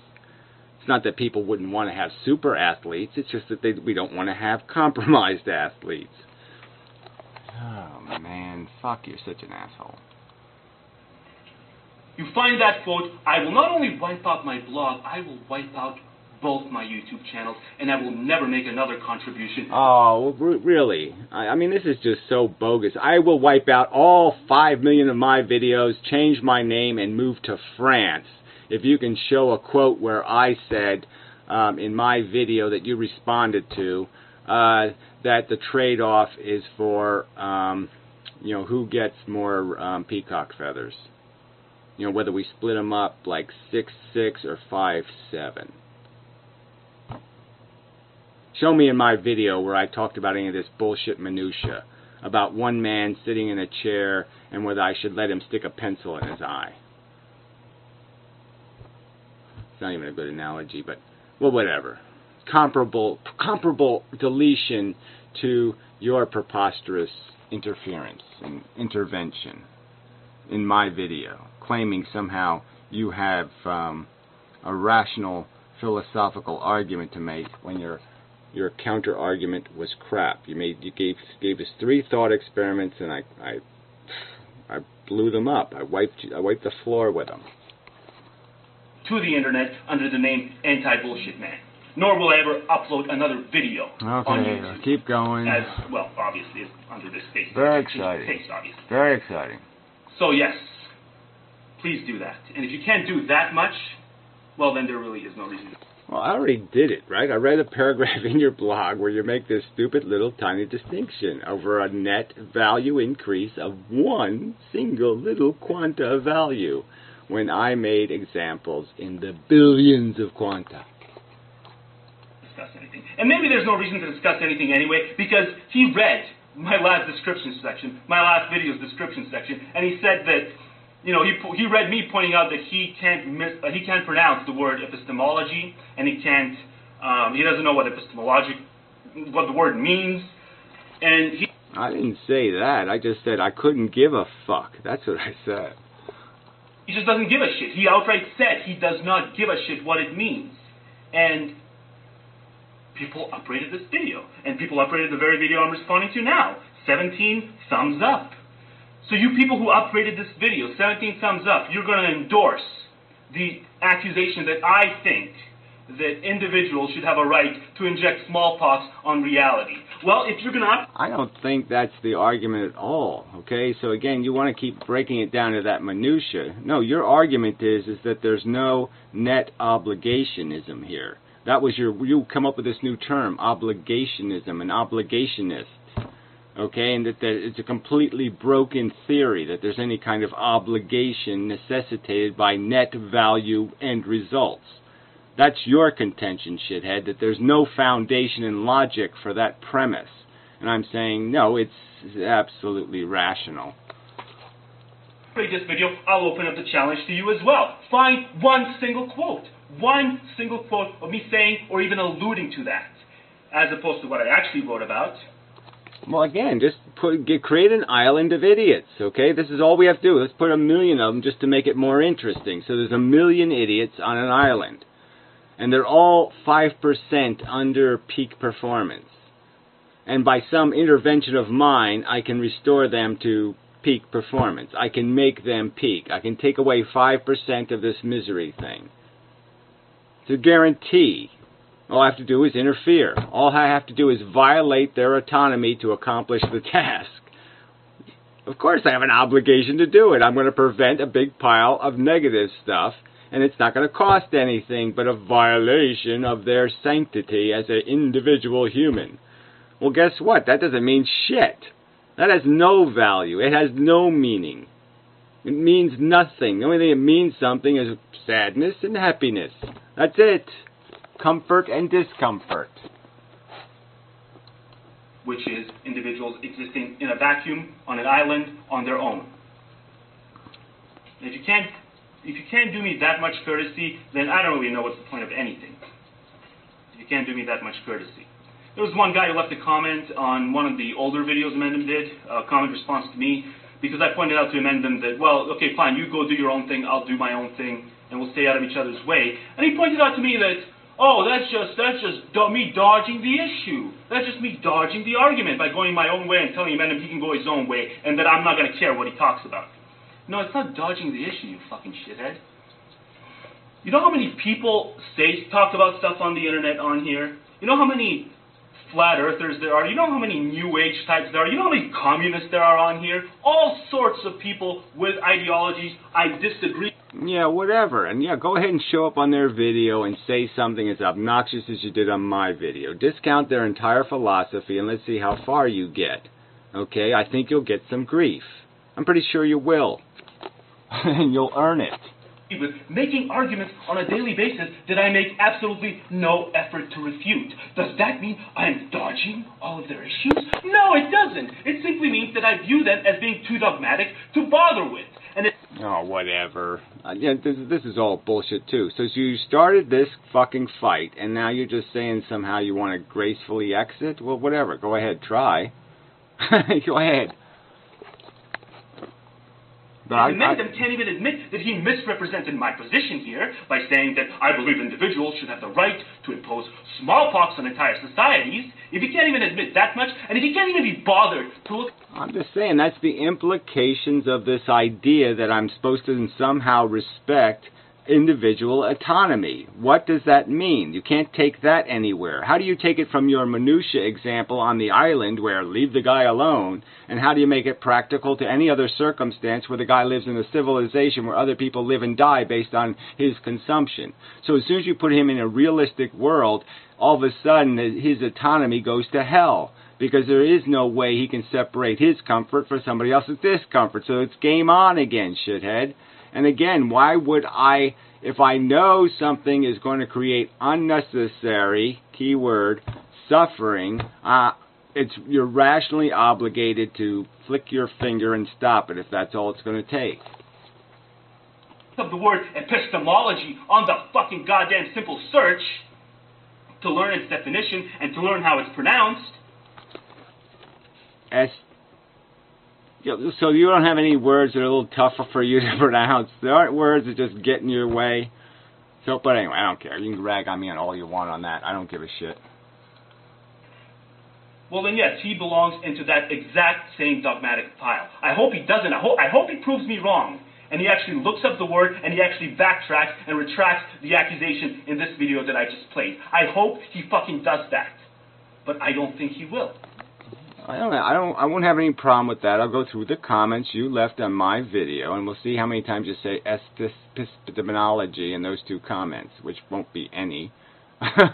It's not that people wouldn't want to have super athletes. It's just that we don't want to have compromised athletes. Oh, man. Fuck, you're such an asshole. You find that quote, I will not only wipe out my blog, I will wipe out both my YouTube channels, and I will never make another contribution. Oh, really? I mean, this is just so bogus. I will wipe out all 5 million of my videos, change my name, and move to France. If you can show a quote where I said in my video that you responded to that the trade-off is for, who gets more peacock feathers. Whether we split them up like 6-6 or 5-7. Show me in my video where I talked about any of this bullshit minutia about one man sitting in a chair and whether I should let him stick a pencil in his eye. It's not even a good analogy, but, well, whatever. Comparable deletion to your preposterous interference and intervention in my video, claiming somehow you have a rational philosophical argument to make when your counter argument was crap. You gave us 3 thought experiments, and I blew them up. I wiped the floor with them. To the internet under the name Anti-Bullshitman. Nor will I ever upload another video on YouTube. Keep going. As well, obviously, as under this face. Very exciting. Very exciting. So yes, please do that. And if you can't do that much, well, then there really is no reason to. Well, I already did it, right? I read a paragraph in your blog where you make this stupid little tiny distinction over a net value increase of one single little quanta value, when I made examples in the billions of quanta. Discuss anything. And maybe there's no reason to discuss anything anyway, because he read my last description section, my last video's description section, and he said that, he read me pointing out that he can't pronounce the word epistemology, and he doesn't know what the word means, and I didn't say that. I just said I couldn't give a fuck. That's what I said. He just doesn't give a shit. He outright said he does not give a shit what it means. And people upgraded this video. And people upgraded the very video I'm responding to now. 17 thumbs up. So you people who upgraded this video, 17 thumbs up, you're going to endorse the accusation that I think that individuals should have a right to inject smallpox on reality. Well, if you're going to... I don't think that's the argument at all, okay? So again, you want to keep breaking it down to that minutia. No, your argument is that there's no net obligationism here. That was you come up with this new term, obligationism, an obligationist. Okay, and that it's a completely broken theory that there's any kind of obligation necessitated by net value end results. That's your contention, shithead, that there's no foundation in logic for that premise. And I'm saying, no, it's absolutely rational. In this video, I'll open up the challenge to you as well. Find one single quote of me saying or even alluding to that, as opposed to what I actually wrote about. Well, again, just create an island of idiots, okay? This is all we have to do. Let's put 1 million of them just to make it more interesting. So there's 1 million idiots on an island. And they're all 5% under peak performance. And by some intervention of mine, I can restore them to peak performance. I can make them peak. I can take away 5% of this misery thing. It's a guarantee. All I have to do is interfere. All I have to do is violate their autonomy to accomplish the task. Of course I have an obligation to do it. I'm going to prevent a big pile of negative stuff, and it's not going to cost anything but a violation of their sanctity as an individual human. Well, guess what? That doesn't mean shit. That has no value. It has no meaning. It means nothing. The only thing it means something is sadness and happiness. That's it. Comfort and discomfort. Which is individuals existing in a vacuum, on an island, on their own. And if you can't do me that much courtesy, then I don't really know what's the point of anything. If you can't do me that much courtesy. There was one guy who left a comment on one of the older videos Inmendham did, a comment response to me, because I pointed out to Inmendham that, well, okay, fine, you go do your own thing, I'll do my own thing, and we'll stay out of each other's way. And he pointed out to me that, oh, that's just me dodging the issue. That's just me dodging the argument by going my own way and telling Inmendham he can go his own way, and that I'm not going to care what he talks about. No, it's not dodging the issue, you fucking shithead. You know how many people talk about stuff on the internet on here? You know how many flat earthers there are? You know how many new age types there are? You know how many communists there are on here? All sorts of people with ideologies I disagree. Yeah, whatever. And yeah, go ahead and show up on their video and say something as obnoxious as you did on my video. Discount their entire philosophy and let's see how far you get. Okay, I think you'll get some grief. I'm pretty sure you will. And you'll earn it. With making arguments on a daily basis that I make absolutely no effort to refute. Does that mean I'm dodging all of their issues? No, it doesn't. It simply means that I view them as being too dogmatic to bother with. And oh, whatever. Yeah, this is all bullshit, too. So you started this fucking fight, and now you're just saying somehow you want to gracefully exit? Well, whatever. Go ahead. Try. Go ahead. Inmendham can't even admit that he misrepresented my position here by saying that I believe individuals should have the right to impose smallpox on entire societies. If he can't even admit that much, and if he can't even be bothered to look... I'm just saying, that's the implications of this idea that I'm supposed to somehow respect individual autonomy. What does that mean? You can't take that anywhere. How do you take it from your minutia example on the island where leave the guy alone, and how do you make it practical to any other circumstance where the guy lives in a civilization where other people live and die based on his consumption? So as soon as you put him in a realistic world, all of a sudden his autonomy goes to hell, because there is no way he can separate his comfort from somebody else's discomfort. So it's game on again, shithead. And again, why would I, if I know something is going to create unnecessary, keyword, suffering, you're rationally obligated to flick your finger and stop it if that's all it's going to take. Of the word epistemology on the fucking goddamn simple search to learn its definition and to learn how it's pronounced. So you don't have any words that are a little tougher for you to pronounce. There aren't words that just get in your way. So, but anyway, I don't care. You can rag on me on all you want on that. I don't give a shit. Well then, yes, he belongs into that exact same dogmatic pile. I hope he doesn't. I hope he proves me wrong. And he actually looks up the word and he actually backtracks and retracts the accusation in this video that I just played. I hope he fucking does that. But I don't think he will. I won't have any problem with that. I'll go through the comments you left on my video, and we'll see how many times you say epistemology in those two comments, which won't be any.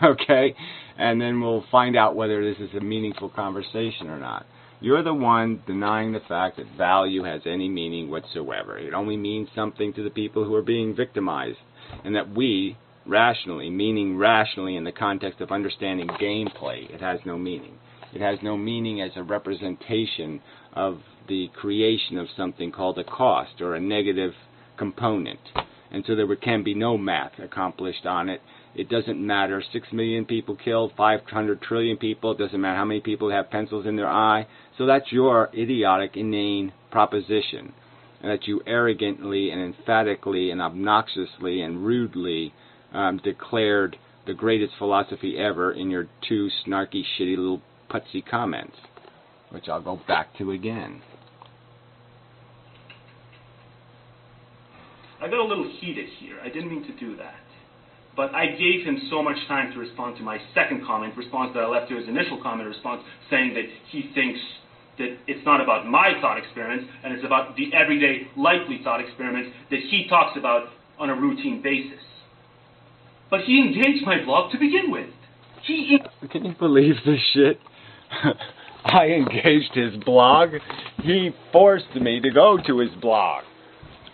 Okay? And then we'll find out whether this is a meaningful conversation or not. You're the one denying the fact that value has any meaning whatsoever. It only means something to the people who are being victimized, and that we, rationally, meaning rationally in the context of understanding gameplay, it has no meaning. It has no meaning as a representation of the creation of something called a cost or a negative component. And so there can be no math accomplished on it. It doesn't matter. 6 million people killed, 500 trillion people. It doesn't matter how many people have pencils in their eye. So that's your idiotic, inane proposition. And that you arrogantly and emphatically and obnoxiously and rudely declared the greatest philosophy ever in your two snarky, shitty little putsy comments, which I'll go back to again. I got a little heated here. I didn't mean to do that. But I gave him so much time to respond to my second comment, response that I left to his initial comment response, saying that he thinks that it's not about my thought experiments, and it's about the everyday, likely thought experiments that he talks about on a routine basis. But he engaged my blog to begin with. Can you believe this shit? I engaged his blog. He forced me to go to his blog.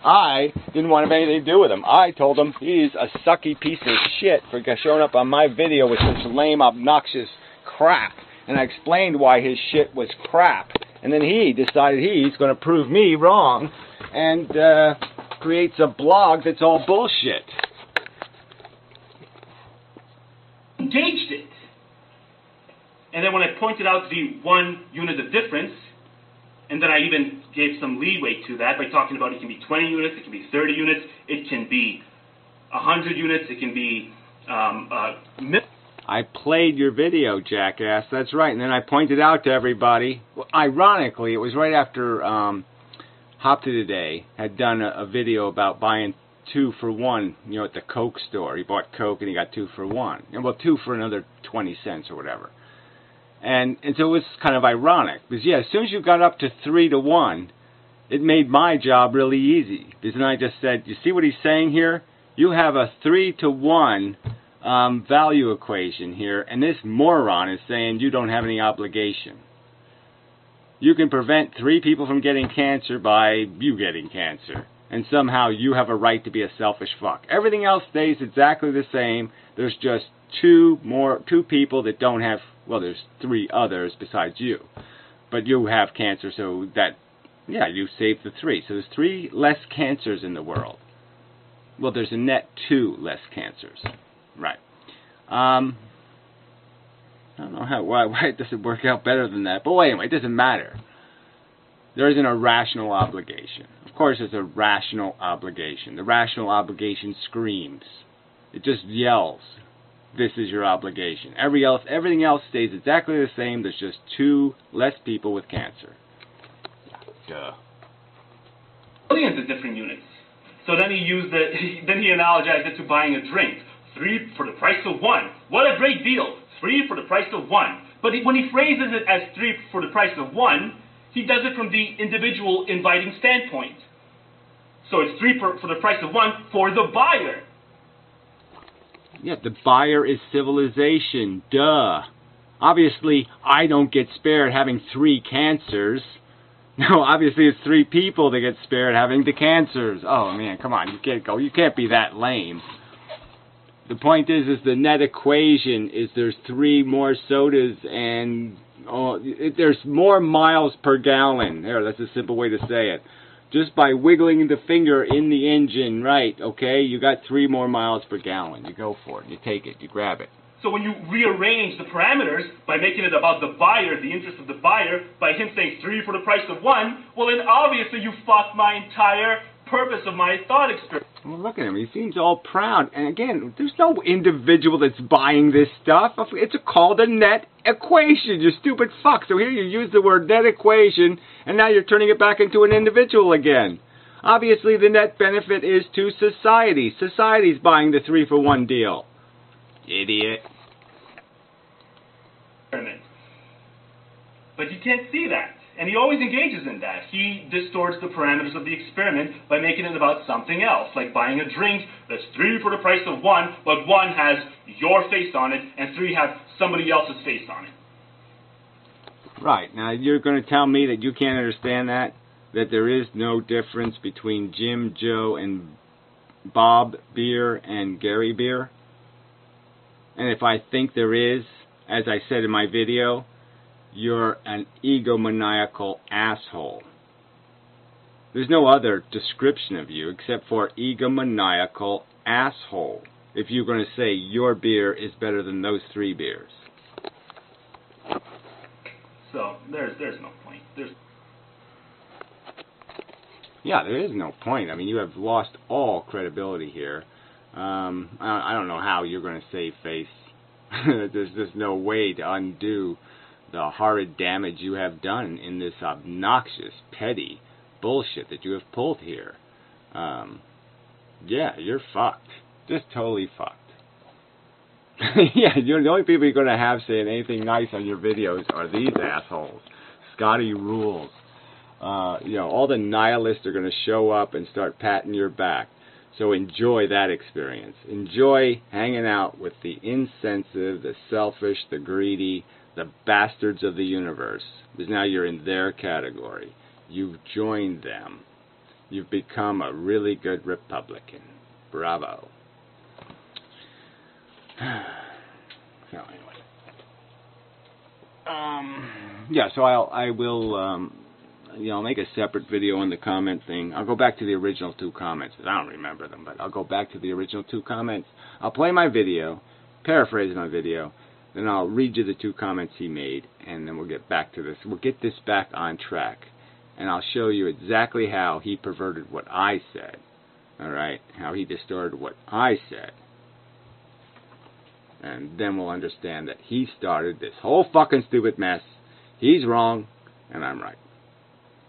I didn't want to have anything to do with him. I told him he's a sucky piece of shit for showing up on my video with such lame, obnoxious crap. And I explained why his shit was crap. And then he decided he's going to prove me wrong and creates a blog that's all bullshit. Engaged it. And then when I pointed out the 1 unit of difference, and then I even gave some leeway to that by talking about it can be 20 units, it can be 30 units, it can be 100 units, it can be I played your video, jackass. That's right. And then I pointed out to everybody. Well, ironically, it was right after Hop to Today had done a video about buying 2 for 1, you know, at the Coke store. He bought Coke and he got 2 for 1. And well, 2 for another 20 cents or whatever. And so it was kind of ironic. Because, yeah, as soon as you got up to 3 to 1, it made my job really easy. Because then I just said, you see what he's saying here? You have a 3 to 1 value equation here, and this moron is saying you don't have any obligation. You can prevent 3 people from getting cancer by you getting cancer. And somehow you have a right to be a selfish fuck. Everything else stays exactly the same. There's just 2 people that don't have, well, there's 3 others besides you. But you have cancer, so that, yeah, you saved the 3. So there's 3 less cancers in the world. Well, there's a net 2 less cancers. Right. I don't know why it doesn't work out better than that. But well, anyway, it doesn't matter. There isn't a rational obligation. Of course there's a rational obligation. The rational obligation screams. It just yells, this is your obligation. Everything else stays exactly the same. There's just 2 less people with cancer. Duh. Millions of different units. So then he analogized it to buying a drink. 3 for the price of 1. What a great deal. 3 for the price of 1. But when he phrases it as 3 for the price of 1, he does it from the individual inviting standpoint. So it's 3 for the price of 1 for the buyer. Yeah, the buyer is civilization. Duh. Obviously, I don't get spared having 3 cancers. No, obviously it's 3 people that get spared having the cancers. Oh, man, come on. You can't be that lame. The point is the net equation is there's 3 more sodas and there's more miles per gallon. There, that's a simple way to say it. Just by wiggling the finger in the engine, right, okay, you got 3 more miles per gallon. You go for it. You take it. You grab it. So when you rearrange the parameters by making it about the buyer, the interest of the buyer, by him saying 3 for the price of 1, well then obviously you fucked my entire purpose of my thought experiment. Well, look at him. He seems all proud. And again, there's no individual that's buying this stuff. It's called a net equation, you stupid fuck. So here you use the word net equation, and now you're turning it back into an individual again. Obviously, the net benefit is to society. Society's buying the 3 for 1 deal. Idiot. But you can't see that. And he always engages in that. He distorts the parameters of the experiment by making it about something else, like buying a drink that's 3 for the price of 1, but 1 has your face on it, and 3 have somebody else's face on it. Right. Now, you're going to tell me that you can't understand that? That there is no difference between Jim, Joe, and Bob Beer and Gary Beer? And if I think there is, as I said in my video, you're an egomaniacal asshole. There's no other description of you except for egomaniacal asshole if you're going to say your beer is better than those 3 beers. So, there's no point. Yeah, there is no point. I mean, you have lost all credibility here. I don't know how you're going to save face. There's just no way to undo the horrid damage you have done in this obnoxious, petty bullshit that you have pulled here. Yeah, you're fucked. Just totally fucked. Yeah, you're the only people you're going to have saying anything nice on your videos are these assholes. Scotty rules. You know, all the nihilists are going to show up and start patting your back. So enjoy that experience. Enjoy hanging out with the insensitive, the selfish, the greedy, the bastards of the universe. Because now you're in their category. You've joined them. You've become a really good Republican. Bravo. So anyway. Yeah, so I will, I'll make a separate video on the comment thing. I'll go back to the original 2 comments. I don't remember them, but I'll go back to the original 2 comments. I'll play my video, paraphrase my video, then I'll read you the 2 comments he made, and then we'll get back to this. We'll get this back on track, and I'll show you exactly how he perverted what I said, all right, how he distorted what I said. And then we'll understand that he started this whole fucking stupid mess. He's wrong, and I'm right.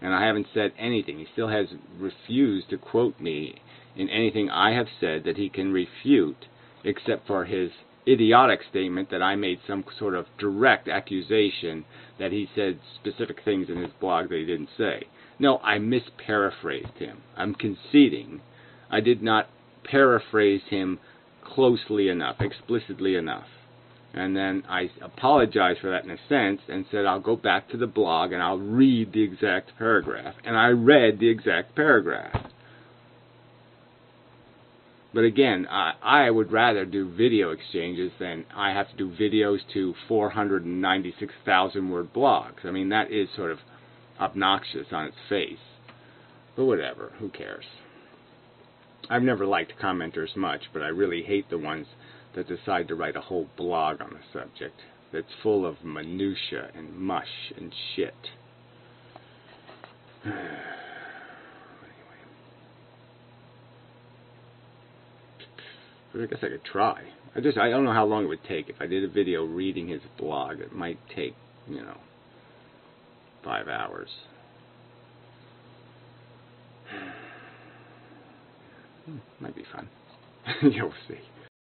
And I haven't said anything. He still has refused to quote me in anything I have said that he can refute, except for his idiotic statement that I made some sort of direct accusation that he said specific things in his blog that he didn't say. No, I misparaphrased him. I'm conceding. I did not paraphrase him closely enough, explicitly enough. And then I apologized for that in a sense and said I'll go back to the blog and I'll read the exact paragraph. And I read the exact paragraph. But again, I would rather do video exchanges than I have to do videos to 496,000 word blogs. I mean, that is sort of obnoxious on its face. But whatever, who cares? I've never liked commenters much, but I really hate the ones that decide to write a whole blog on the subject that's full of minutia and mush and shit. Anyway. But I guess I could try. I don't know how long it would take. If I did a video reading his blog, it might take, 5 hours. Might be fun. You'll see.